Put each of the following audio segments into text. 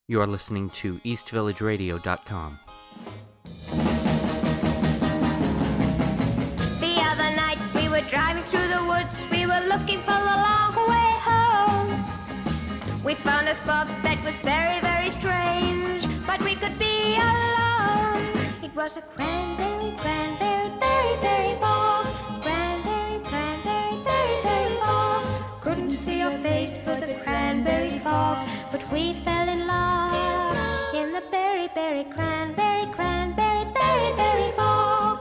You are listening to eastvillageradio.com. The other night we were driving through the woods. We were looking for the long way home. We found a spot that was very, very strange, but we could be alone. It was a cranberry, cranberry, berry, berry bog. Cranberry, cranberry, berry, berry bog. Couldn't see your face for the cranberry fog, but we fell in love in the berry, berry, cranberry, cranberry, berry, berry bog.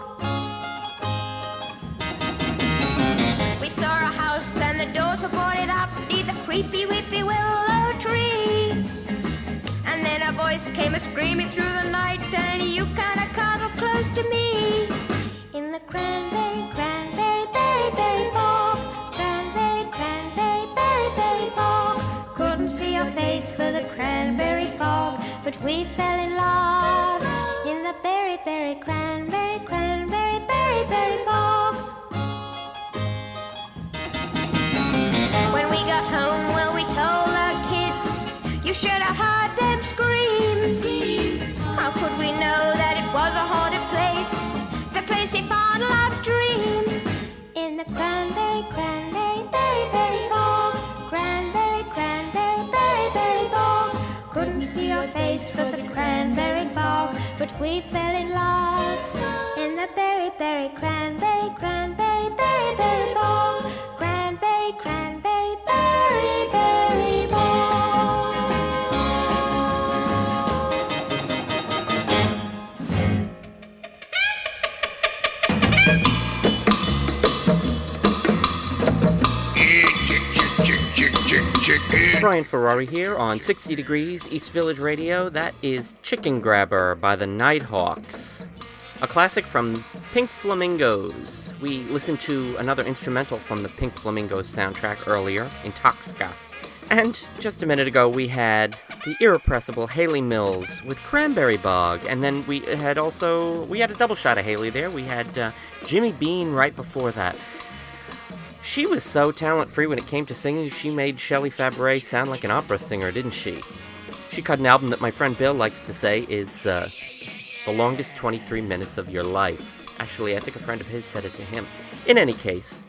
We saw a house and the doors were boarded up neath a creepy, weepy willow tree. And then a voice came a-screaming through the night, and you kinda cuddled close to me. In the cranberry, cranberry, berry, berry bog. Cranberry, cranberry, berry, berry bog. Couldn't see your face for the cranberry fog, but we fell in love in the berry, berry, cranberry, cranberry, berry, berry bog. When we got home, well, we told our kids, you should have heard them scream. How could we know that it was a haunted place, the place we found love dream? In the cranberry, cranberry, berry, berry bog. Cranberry, cranberry, berry, berry bog. Couldn't see your face for the cranberry fog, but we fell in love in the berry, berry, cranberry, cranberry, berry, berry bog. Cranberry, cranberry, berry, berry bog. Brian Ferrari here on 60 Degrees East Village Radio. That is Chicken Grabber by the Nighthawks, a classic from Pink Flamingos. We listened to another instrumental from the Pink Flamingos soundtrack earlier, Intoxica. And just a minute ago we had the irrepressible Haley Mills with Cranberry Bog, and then we had a double shot of Haley there. We had Jimmy Bean right before that. She was so talent-free when it came to singing, she made Shelley Fabares sound like an opera singer, didn't she? She cut an album that my friend Bill likes to say is the longest 23 minutes of your life. Actually, I think a friend of his said it to him. In any case,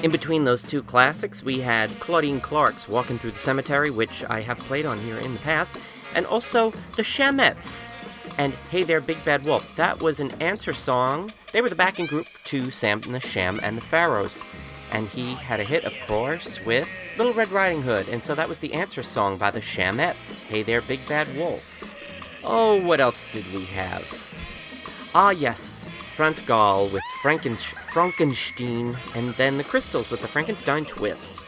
in between those two classics, we had Claudine Clark's Walking Through the Cemetery, which I have played on here in the past, and also the Shamettes and Hey There, Big Bad Wolf. That was an answer song. They were the backing group to Sam and the Sham and the Pharaohs. And he had a hit, of course, with Little Red Riding Hood, and so that was the answer song by the Shamettes, Hey There, Big Bad Wolf. Oh, what else did we have? Ah, yes, Franz Gall with Frankenstein, and then the Crystals with the Frankenstein Twist.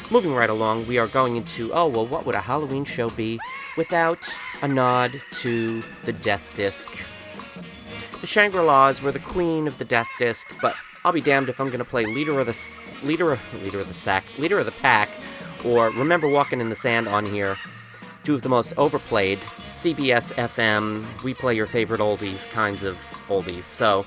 Moving right along, we are going into, what would a Halloween show be without a nod to the Death Disc? The Shangri-Las were the queen of the Death Disc, but I'll be damned if I'm going to play Leader of the Pack, or Remember Walking in the Sand on here. Two of the most overplayed CBS FM, we play your favorite oldies kinds of oldies. So,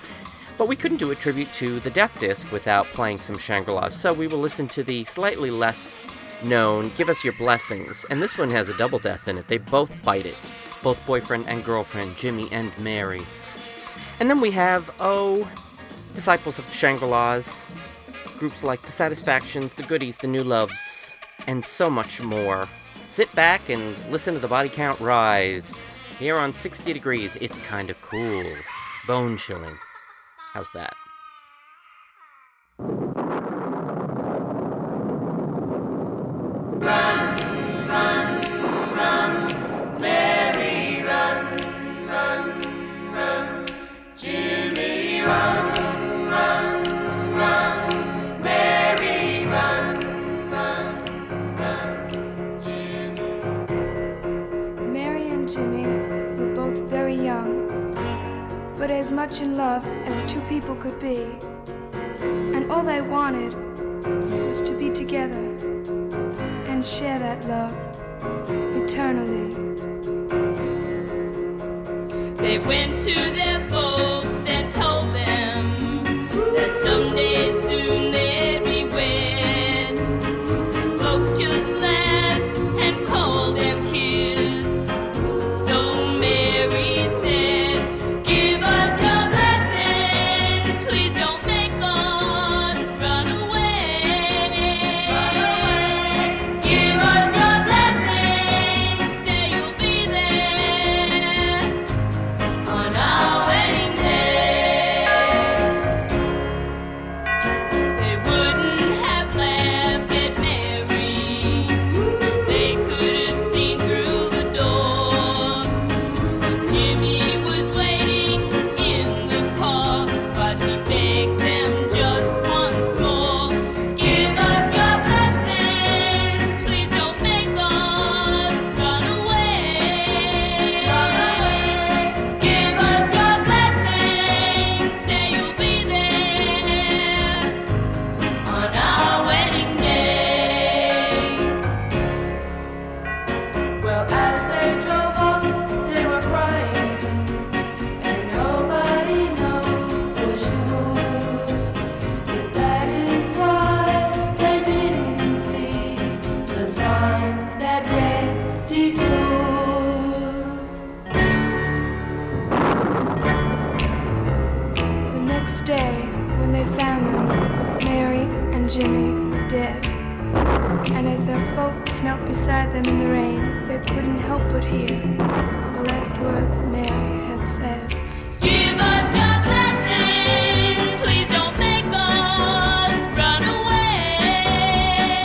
but we couldn't do a tribute to the Death Disc without playing some Shangri-Las. So we will listen to the slightly less known Give Us Your Blessings, and this one has a double death in it. They both bite it. Both boyfriend and girlfriend, Jimmy and Mary. And then we have, Disciples of the Shangri-Las, groups like the Satisfactions, the Goodies, the New Loves, and so much more. Sit back and listen to the body count rise. Here on 60 Degrees, it's kind of cool. Bone chilling. How's that? Run, run, run, Mary, run, run, run, Jimmy, run. But as much in love as two people could be. And all they wanted was to be together and share that love eternally. They went to their folks and told them that someday soon they'd be wed. Folks just laughed and called them kids. next day, when they found them, Mary and Jimmy were dead. And as their folks knelt beside them in the rain, they couldn't help but hear the last words Mary had said. Give us your blessings, please don't make us run away.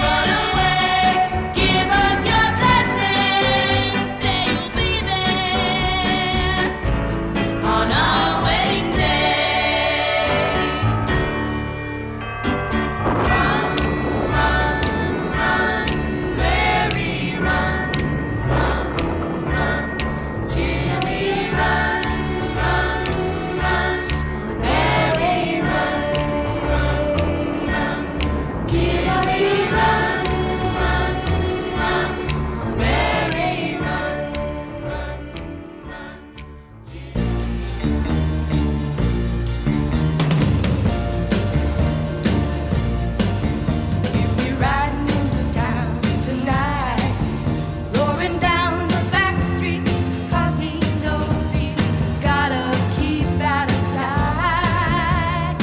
Run away. Give us your blessings, say you'll be there on our wedding day. Run, run, run, Mary, run, run, run, Jimmy, run, run, run, Mary, run, run, run, Jimmy, run, run, run, Mary, run, run, run, You'll be riding into town tonight, roaring down the back streets, 'cause he knows he's gotta keep out of sight.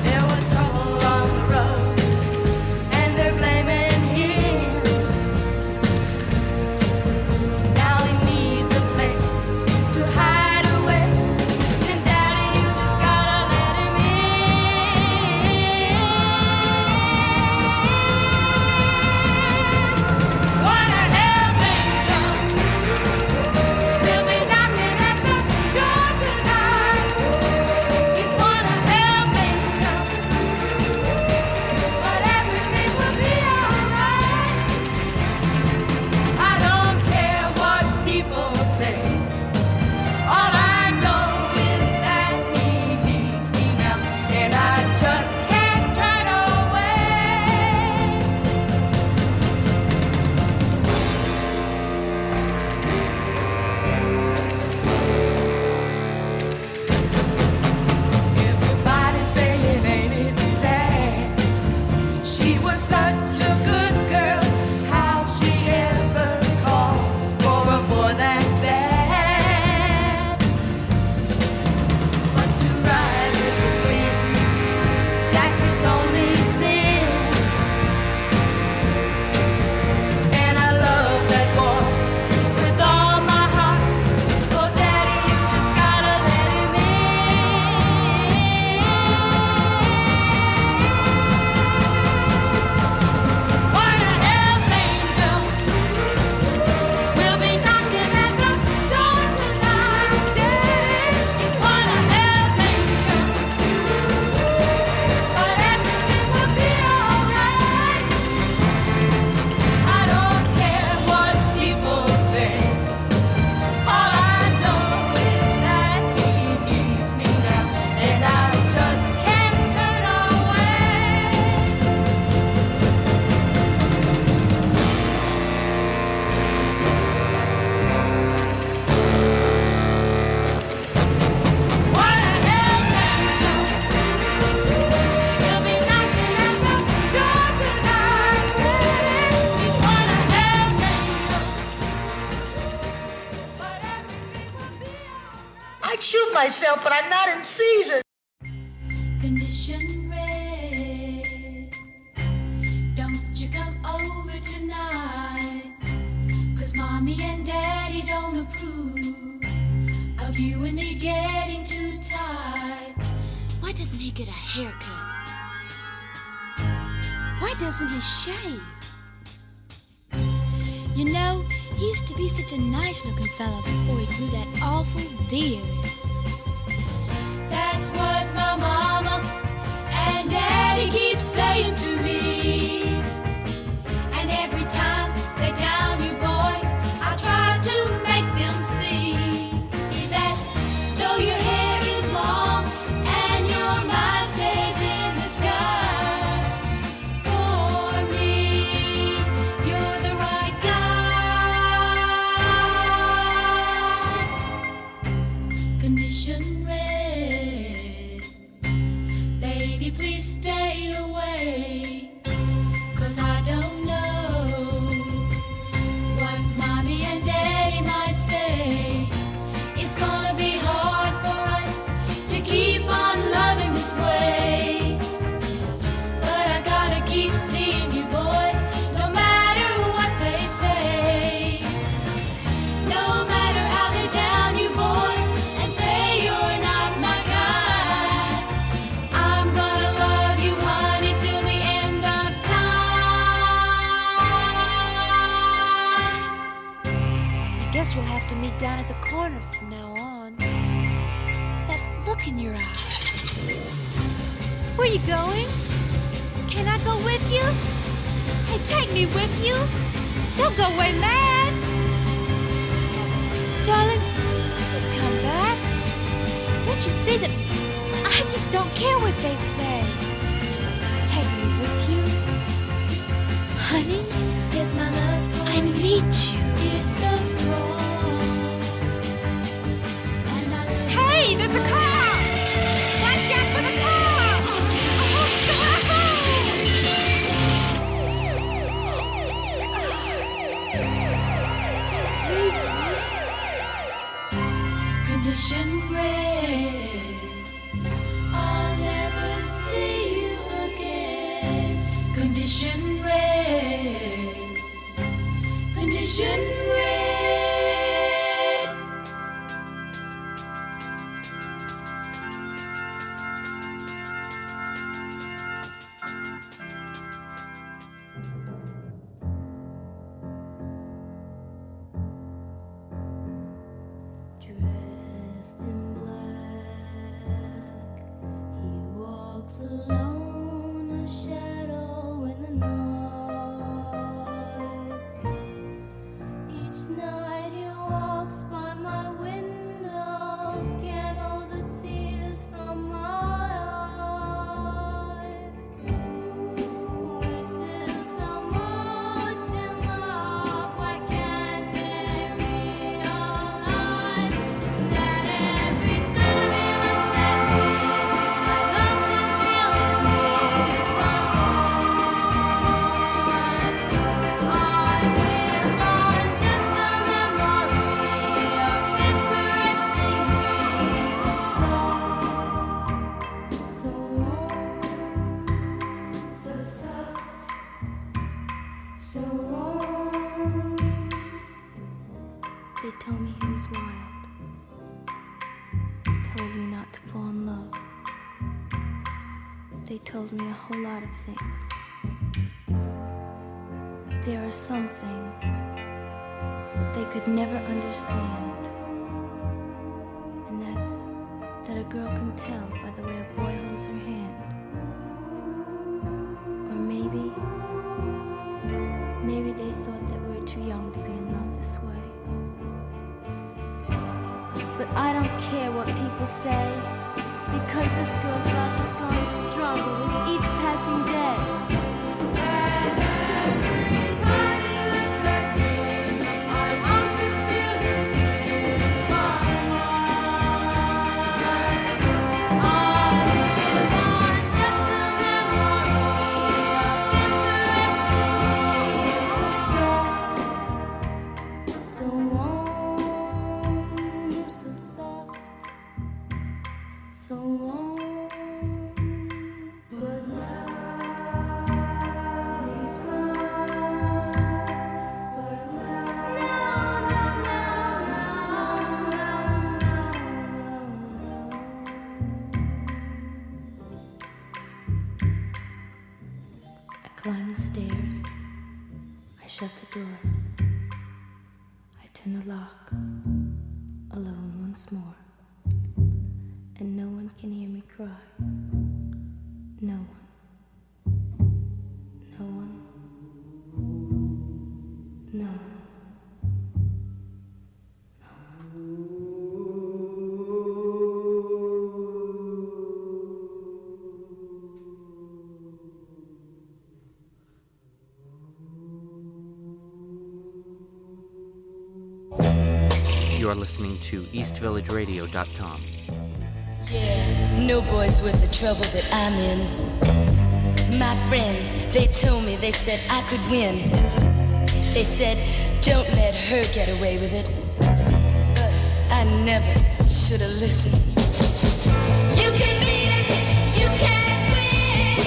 There was trouble on the road, and they're blaming him. Now he needs a place to hide away, and Daddy, you just gotta let him in. What a hell's angels will be knocking at the door tonight. He's one of hell's angels, but everything will be alright. I don't care what people say. All I know is that he needs me now, and I just can't turn away. Everybody's saying, ain't it sad? She was such a good girl. How'd she ever fall for a boy that bad? But to ride with the wind, that's his only sin. And I love that boy with all my heart. Oh, Daddy, you just gotta let him in. What a hell's angels will be knocking at the door tonight. He's one of hell's angels, but everything will be alright. I don't care what people say. All I know is that he needs me now, and I just can't turn away. What a hell's angel will be knocking at the door tonight. He's one of hell's angels, but everything will be alright. I'd shoot myself, but I'm not in season. Condition red, don't you come over tonight, 'cause Mommy and Daddy don't approve of you and me getting too tight. Why doesn't he get a haircut? Why doesn't he shave? You know, he used to be such a nice-looking fella before he grew that awful beard. That's what my mama and Daddy keep saying to me. And every time they down you, boy, I try to make them see that though your hair is long and your mind stays in the sky, for me, you're the right guy. Condition red, baby, please stay away. Guess we'll have to meet down at the corner from now on. That look in your eyes. Where you going? Can I go with you? Hey, take me with you. Don't go away mad. Darling, please come back. Don't you see that I just don't care what they say? Take me with you. Honey, Yes, my love I need you. is so strong. And I love Hey, there's a car! Watch out for the car! condition red. I'll never see you again. Condition red. Condition red. Dressed in black, he walks alone, a shadow in the night. Each night he walks by my window, can't hold the tears from my eyes. We're still so much in love, why can't they realize that every time he looks at me, I love to feel his lips on mine. I live on just the memory of him caressing me so warm, so soft, so warm. They told me he was wild. Told me not to fall in love. They told me a whole lot of things. But there are some things that they could never understand. And that's that a girl can tell by the way a boy holds her hand. Or maybe they thought that we were too young to be in love this way. But I don't care what people say, because this girl's love is growing stronger with each passing day. And every time he looks at me, I want to feel his lips on mine. I live on just the memory of him caressing me so warm, so soft, so warm. But now he's gone. But I climb the stairs. I shut the door. I turn the lock. Alone once more. And no one can hear me cry. No one. No one. No one. You are listening to EastVillageRadio.com. Yeah, no boy's worth the trouble that I'm in. My friends, they told me, they said I could win. They said, don't let her get away with it. But I never should have listened. You can beat it, you can't win.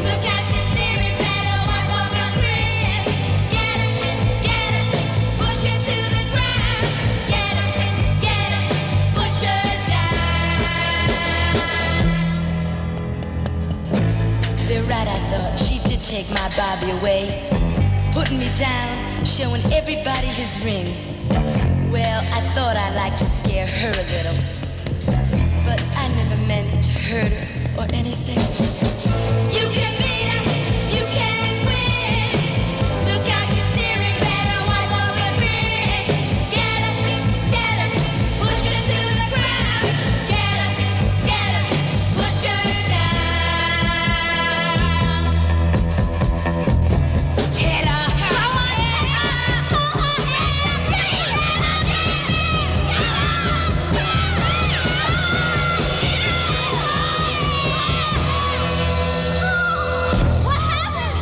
Look at this staring fellow, wipe off your grin. Get him, push him to the ground. Get him, push her down. They're right, I thought, she did take my Bobby away. Putting me down, showing everybody his ring. Well, I thought I'd like to scare her a little, but I never meant to hurt her or anything. You can beat her, you can win. Look out, you're steering better, wipe off your grin. Get her, push her to the ground. Get her, push her down. Hit her, What happened?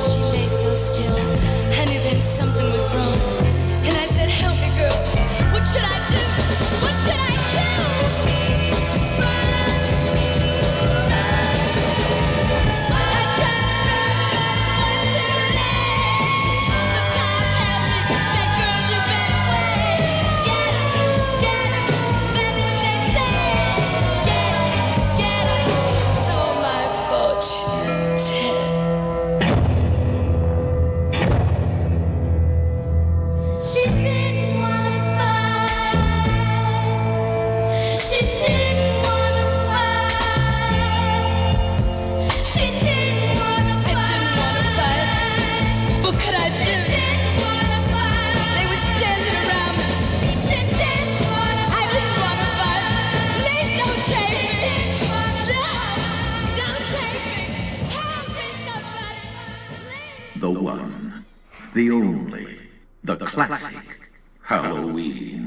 She lay so still, I knew then something was wrong. And I said, help me, girls. What should I do? What should I do? I tried, but too late. The cop helped me, said, girl, you better wait. Get her, that's what they say. Get her. It's all my fault, she's dead. She didn't wanna fight. She didn't wanna fight. She didn't wanna I didn't want to fight. What could I do? They were standing around me. I didn't want to fight. Please don't take me. No, don't take me. Help me, somebody. Please. The one, the only, the classic Halloween.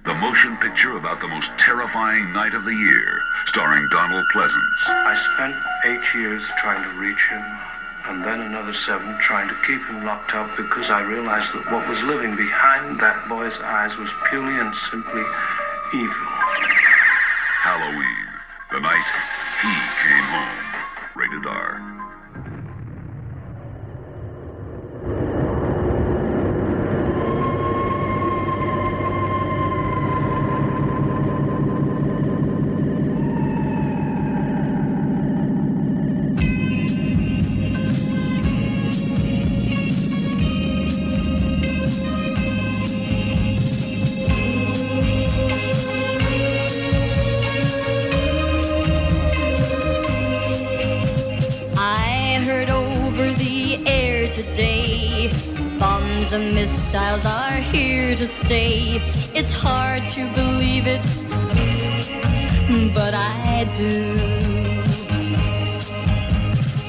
The motion picture about the most terrifying night of the year, starring Donald Pleasance. I spent 8 years trying to reach him, and then another 7 trying to keep him locked up because I realized that what was living behind that boy's eyes was purely and simply evil. Halloween, the night he came home. Rated R. I heard over the air today, bombs and missiles are here to stay. It's hard to believe it, but I do.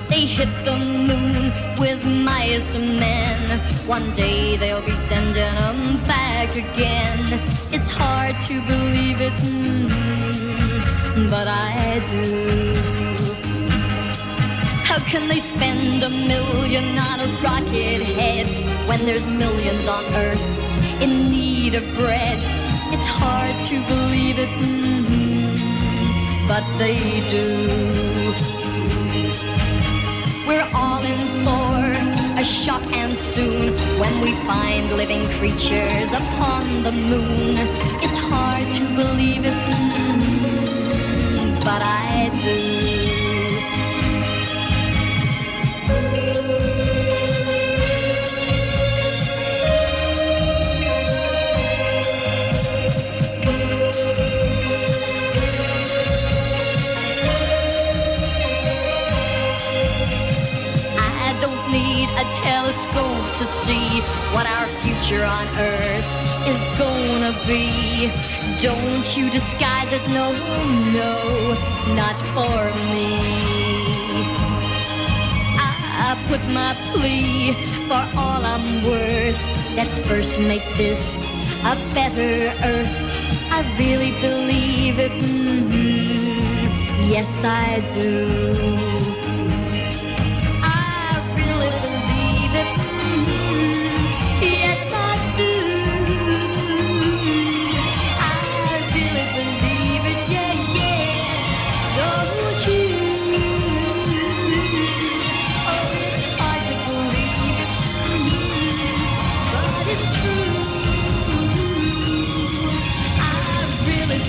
They hit the moon with mice and men. One day they'll be sending them back again. It's hard to believe it, but I do. How can they spend $1 million on a rocket head when there's millions on Earth in need of bread? It's hard to believe it, but they do. We're all in for a shock and soon when we find living creatures upon the moon. It's hard to believe it, but I do. I don't need a telescope to see what our future on Earth is gonna be. Don't you disguise it, no, no, not for me. I put my plea for all I'm worth. Let's first make this a better Earth. I really believe it, yes I do. I really believe it, yes I do. I really believe it, yeah, yeah, don't you? Oh, it's hard to believe it, but it's true. I really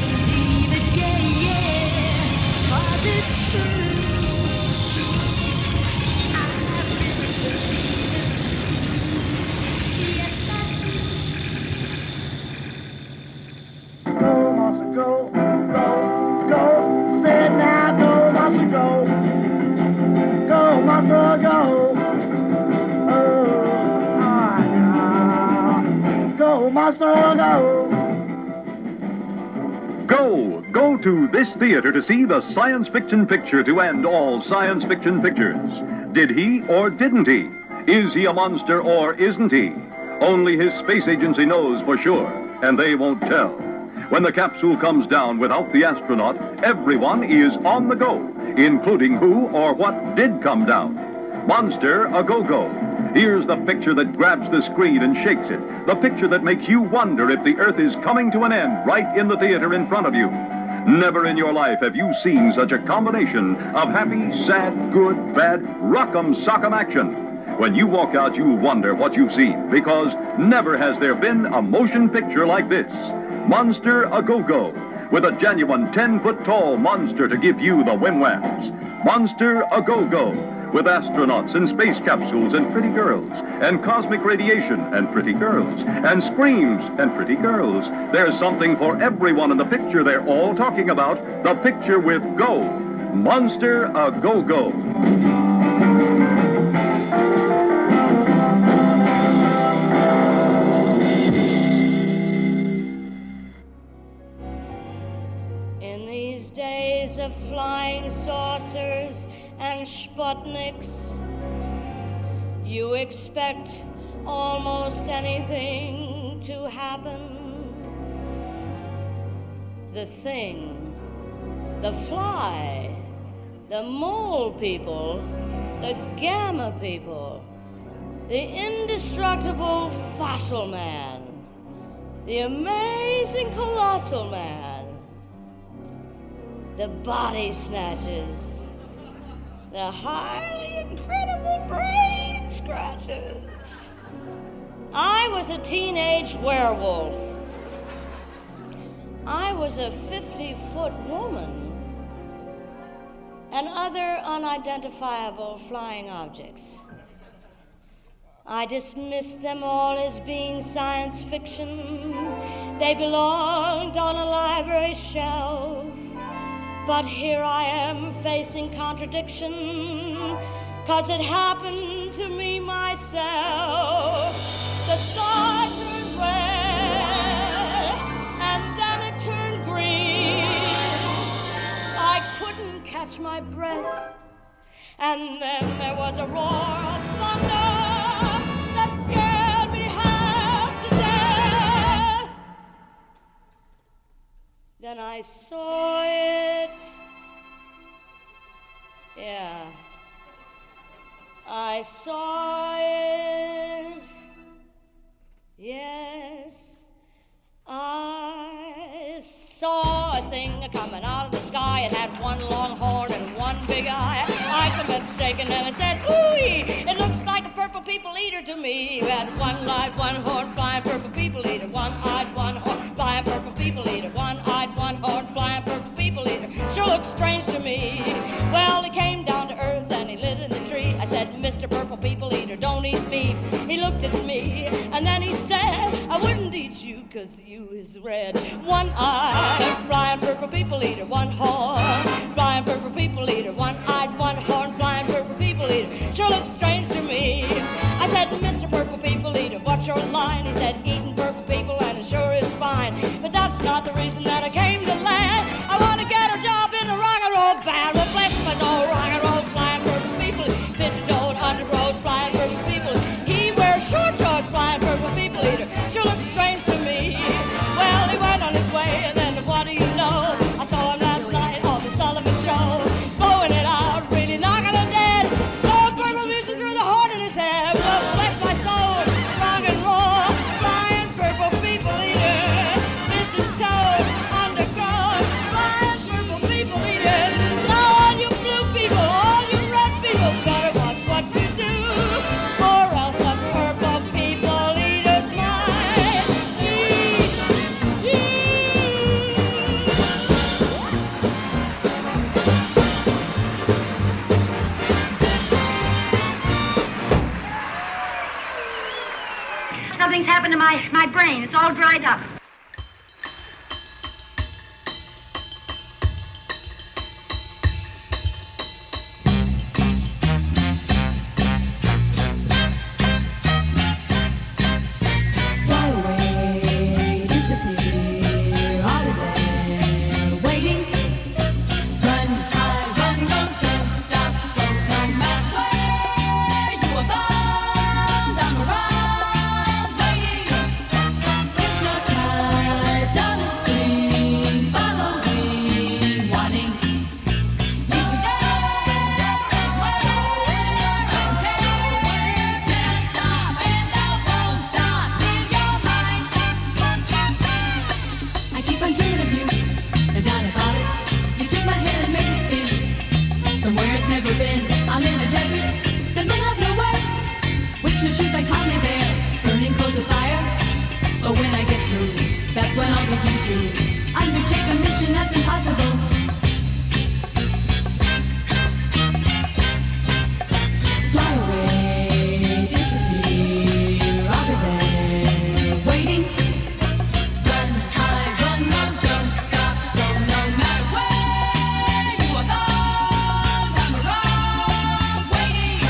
Go to this theater to see the science fiction picture to end all science fiction pictures. Did he or didn't he? Is he a monster or isn't he? Only his space agency knows for sure, and they won't tell. When the capsule comes down without the astronaut, everyone is on the go, including who or what did come down. Monster a go-go. Here's the picture that grabs the screen and shakes it. The picture that makes you wonder if the Earth is coming to an end right in the theater in front of you. Never in your life have you seen such a combination of happy, sad, good, bad, rock'em sock'em action. When you walk out, you'll wonder what you've seen, because never has there been a motion picture like this. Monster a go-go, with a genuine 10-foot-tall monster to give you the whim-whams. Monster a go-go, with astronauts and space capsules and pretty girls, and cosmic radiation and pretty girls, and screams and pretty girls. There's something for everyone in the picture they're all talking about, the picture with go. Monster a go-go. Days of flying saucers and Sputniks, you expect almost anything to happen. The thing, the fly, the mole people, the gamma people, the indestructible fossil man, the amazing colossal man, the body snatchers, the highly incredible brain scratchers. I was a teenage werewolf. I was a 50-foot woman, and other unidentifiable flying objects. I dismissed them all as being science fiction. They belonged on a library shelf. But here I am facing contradiction, 'cause it happened to me myself. The sky turned red, and then it turned green. I couldn't catch my breath, and then there was a roar of thunder that scared me half to death. Then I saw it. Yeah. I saw it. Yes. I saw a thing coming out of the sky. It had one long horn and one big eye. I commenced shaking and I said, ooh, it looks like a purple people eater to me. It had one light, one horn, flying purple people eater. One-eyed, one horn, flying purple people eater. One-eyed, one horn, flying purple people eater. Sure looks strange to me. Well, he came down to earth and he lit in the tree. I said, Mr. Purple People Eater, don't eat me. He looked at me and then he said, I wouldn't eat you 'cause you is red. One-eyed, flying purple people eater. One horn, flying purple people eater. One-eyed, one horn, flying purple people eater. Sure looks strange to me. I said, Mr. Purple People Eater, what's your line? He said, eating purple people and it sure is fine. But that's not the reason that I came to land. I want to get a job in a rock and roll band. Well, bless my soul, rock and roll, flying purple people. Pitch-toed, undergrowth, flying purple people. He wears short shorts, flying purple people eater. Sure looks strange to me. Well, he went on his way, and then what do you know? I saw him last night on the Sullivan Show, blowing it out, really knocking him dead. Blowing purple music through the horn in his head. Well, bless my soul, rock and roll, flying purple people eater. Pitch-toed, underground, flying purple people eater. Now all you blue people, all you red people, better watch what you do, or else the purple people eaters might eat you. Something's happened to my brain. It's all dried up. Fly away, disappear, holiday. keep on dreaming of you. No doubt about it. You took my hand and made it spin. Somewhere it's never been. I'm in a desert, the middle of nowhere, with no shoes like Harley Bear, burning coals of fire. But when I get through, that's when I'll begin to undertake a mission that's impossible. Fly away, disappear, I'll be there, waiting. Run high, run low, don't stop, go no matter where you are gone. I'm around, waiting.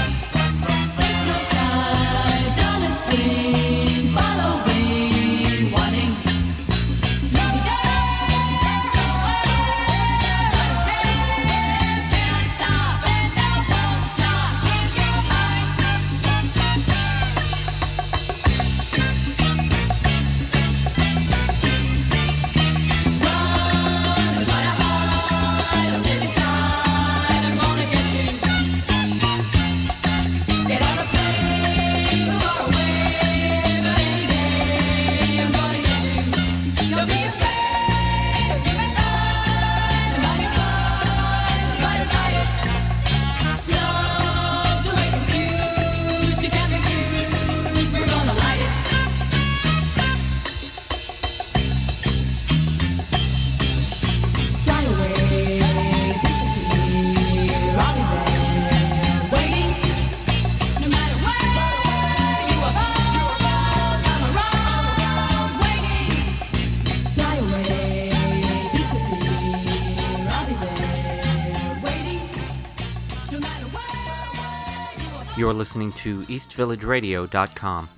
Hypnotized on a string, following, wanting. You'll be there, I don't care, cannot stop, and now won't stop till you're mine. Run, try to hide, I'll stay beside, I'm gonna get you. Get on the plane, go far away, but any day I'm gonna get you. Don't be afraid, you may find the mighty eyes, try to fight it. Love's so way confused, you can't refuse, we're gonna light it. Fly away, disappear, I'll be there, waiting. No matter where you are gone, I'm around, waiting. Fly away, disappear, I'll be there, waiting. No matter where you are gone. You're listening to EastVillageRadio.com.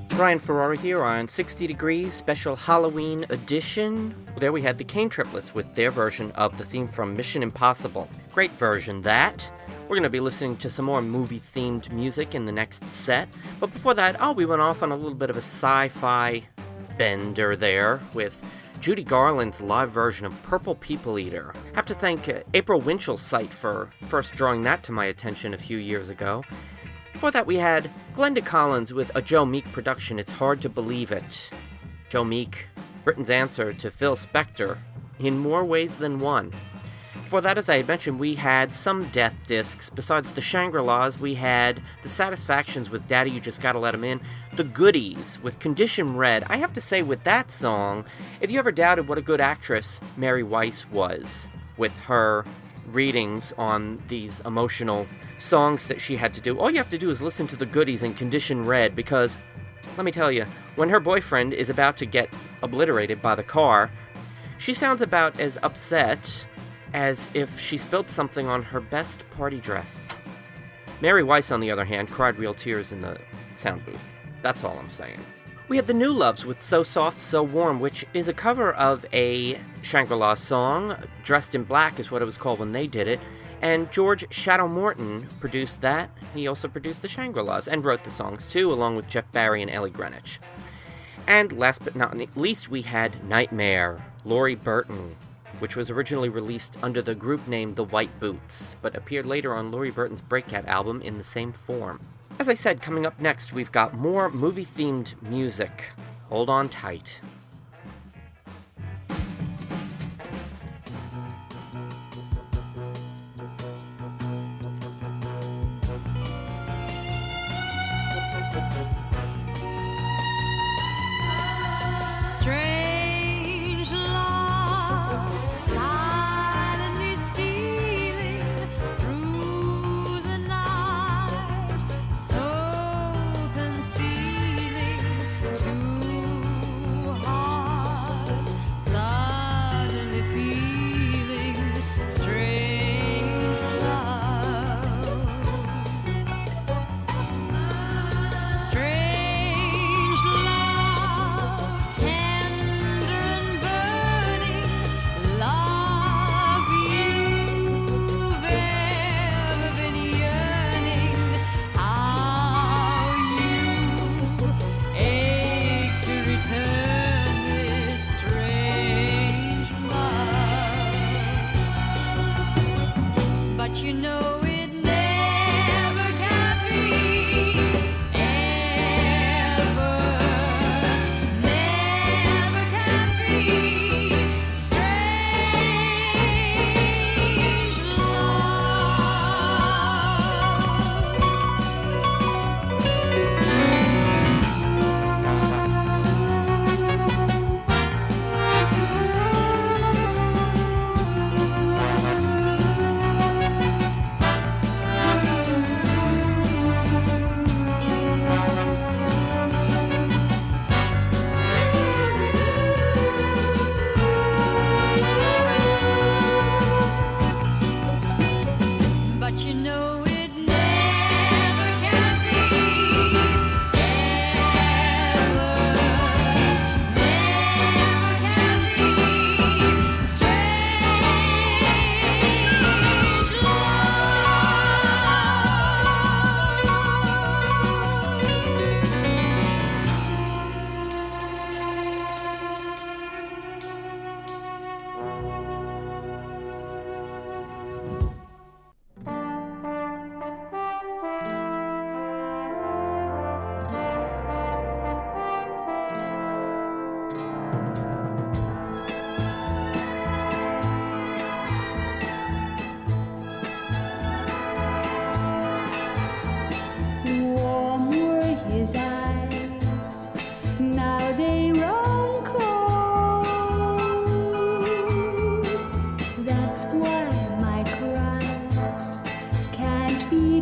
Brian Ferrari here on 60 Degrees Special Halloween Edition. There we had the Kane Triplets with their version of the theme from Mission Impossible. Great version, that. We're going to be listening to some more movie-themed music in the next set. But before that, we went off on a little bit of a sci-fi bender there with Judy Garland's live version of Purple People Eater. I have to thank April Winchell's site for first drawing that to my attention a few years ago. Before that, we had Glenda Collins with a Joe Meek production, It's Hard to Believe It. Joe Meek, Britain's answer to Phil Spector in more ways than one. Before that, as I had mentioned, we had some death discs. Besides the Shangri-Las, we had The Satisfactions with Daddy, You Just Gotta Let Him In, The Goodies with Condition Red. I have to say, with that song, if you ever doubted what a good actress Mary Weiss was, with her readings on these emotional songs that she had to do, all you have to do is listen to The Goodies and Condition Red, because, let me tell you, when her boyfriend is about to get obliterated by the car, she sounds about as upset as if she spilled something on her best party dress. Mary Weiss, on the other hand, cried real tears in the sound booth. That's all I'm saying. We had the New Loves with So Soft, So Warm, which is a cover of a Shangri-La song. Dressed in Black is what it was called when they did it. And George Shadow Morton produced that. He also produced the Shangri-Las and wrote the songs too, along with Jeff Barry and Ellie Greenwich. And last but not least, we had Nightmare, Laurie Burton, which was originally released under the group name The White Boots, but appeared later on Laurie Burton's Breakout album in the same form. As I said, coming up next, we've got more movie-themed music. Hold on tight. Strange love, silently stealing through the night, so concealing two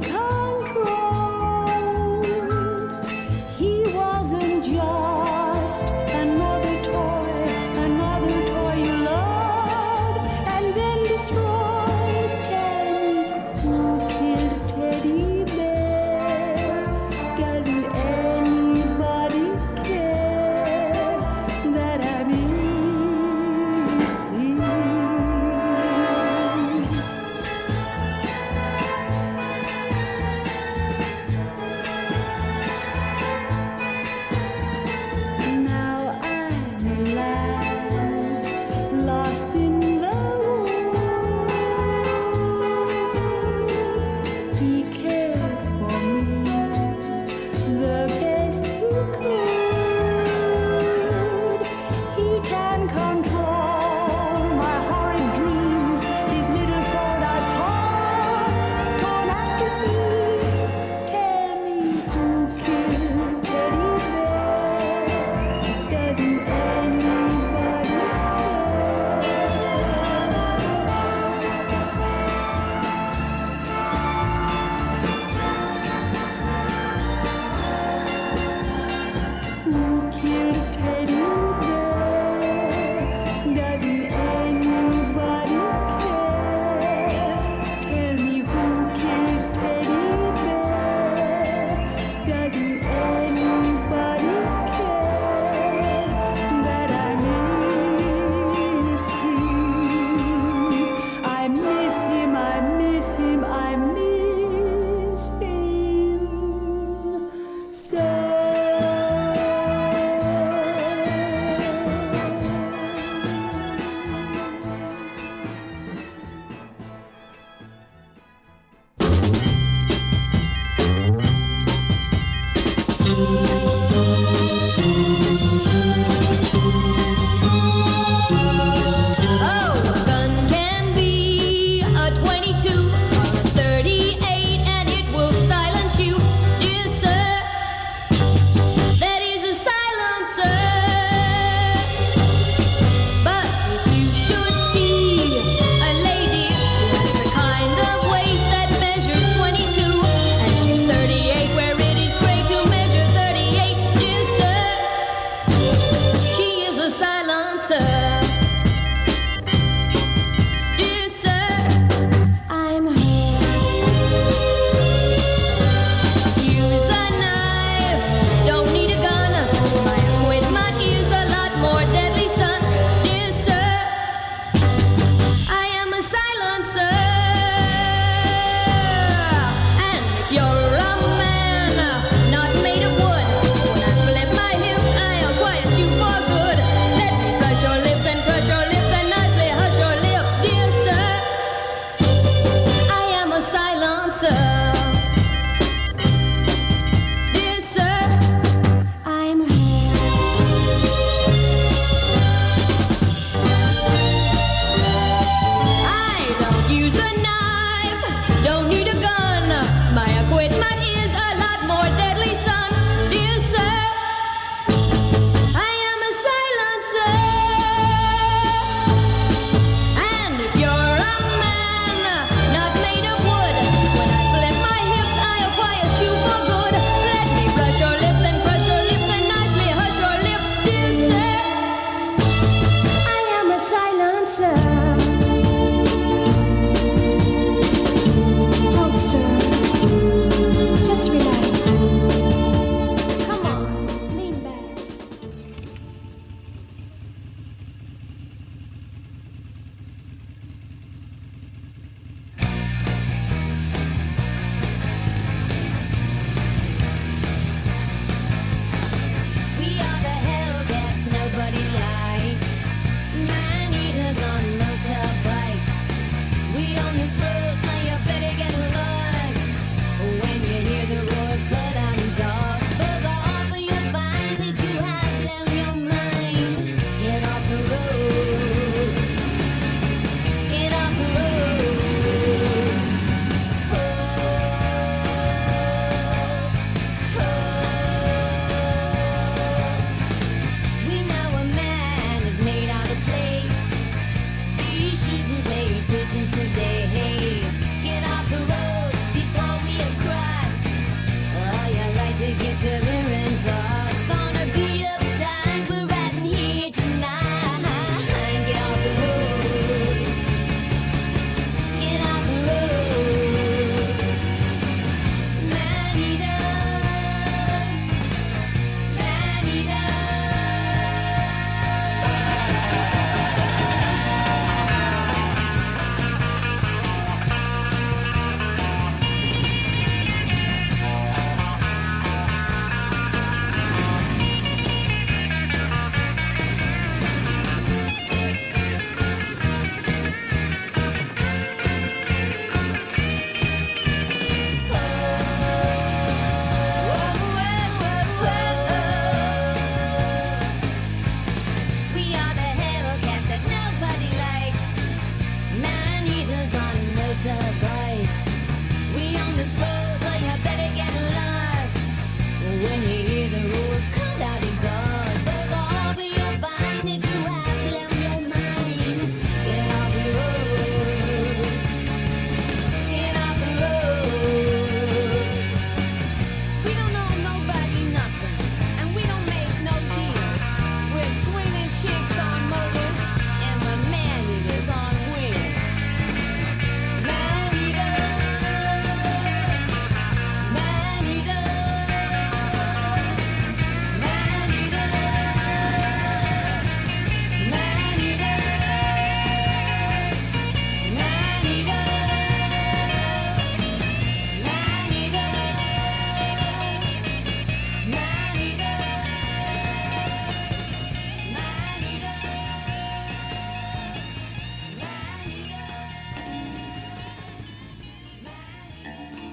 control. He wasn't just another toy you love and then destroy. Tell me who killed Teddy Bear? Doesn't anybody care that I miss him?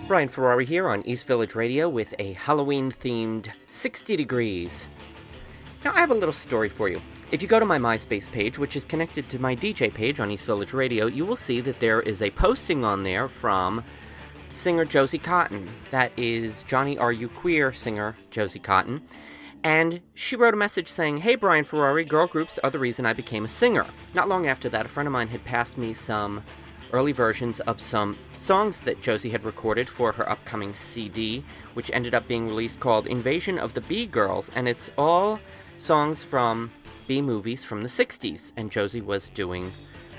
Brian Ferrari here on East Village Radio with a Halloween-themed 60 Degrees. Now, I have a little story for you. If you go to my MySpace page, which is connected to my DJ page on East Village Radio, you will see that there is a posting on there from singer Josie Cotton. That is Johnny Are You Queer singer Josie Cotton. And she wrote a message saying, "Hey Brian Ferrari, girl groups are the reason I became a singer." Not long after that, a friend of mine had passed me some early versions of some songs that Josie had recorded for her upcoming CD, which ended up being released, called Invasion of the Bee Girls, and it's all songs from B movies from the 60s, and Josie was doing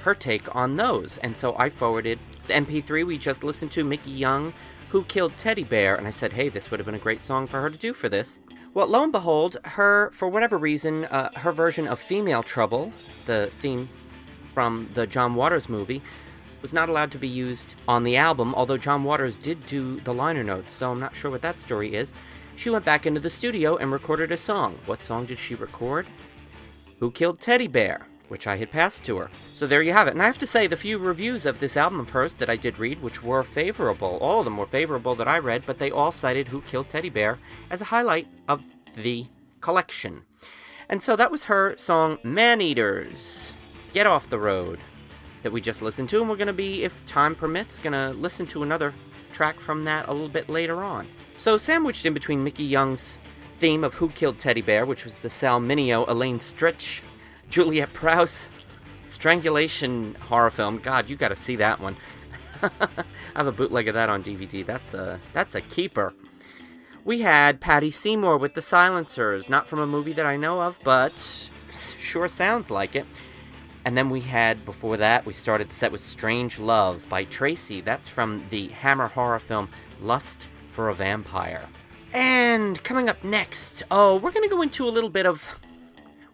her take on those. And so I forwarded the MP3 we just listened to, Mickey Young, Who Killed Teddy Bear, and I said, hey, this would have been a great song for her to do for this. Well, lo and behold, for whatever reason, her version of Female Trouble, the theme from the John Waters movie, was not allowed to be used on the album, although John Waters did do the liner notes, so I'm not sure what that story is. She went back into the studio and recorded a song. What song did she record? Who Killed Teddy Bear, which I had passed to her. So there you have it. And I have to say, the few reviews of this album of hers that I did read, which were favorable, all of them were favorable that I read, but they all cited Who Killed Teddy Bear as a highlight of the collection. And so that was her song, Man-Eaters, Get Off the Road, that we just listened to, and we're going to be, if time permits, going to listen to another track from that a little bit later on. So sandwiched in between Mickey Young's theme of Who Killed Teddy Bear, which was the Sal Mineo, Elaine Stritch, Juliette Prowse strangulation horror film. God, you got to see that one. I have a bootleg of that on DVD. That's a keeper. We had Patty Seymour with The Silencers, not from a movie that I know of, but sure sounds like it. And then we had, before that, we started the set with Strange Love by Tracy. That's from the Hammer horror film Lust for a Vampire. And coming up next, we're going to go into a little bit of...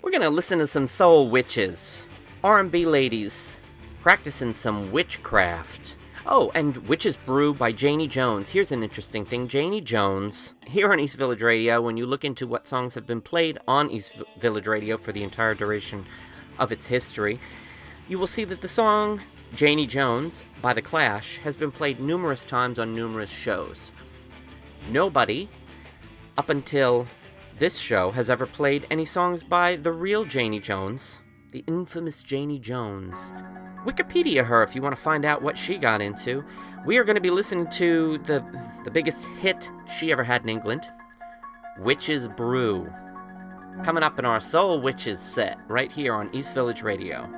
We're going to listen to some soul witches. R&B ladies practicing some witchcraft. Oh, and Witch's Brew by Janie Jones. Here's an interesting thing. Janie Jones, here on East Village Radio, when you look into what songs have been played on East Village Radio for the entire duration of its history, you will see that the song Janie Jones by The Clash has been played numerous times on numerous shows. Nobody, up until this show, has ever played any songs by the real Janie Jones, the infamous Janie Jones. Wikipedia her if you want to find out what she got into. We are going to be listening to the biggest hit she ever had in England, Witch's Brew, coming up in our Soul Witches set right here on East Village Radio.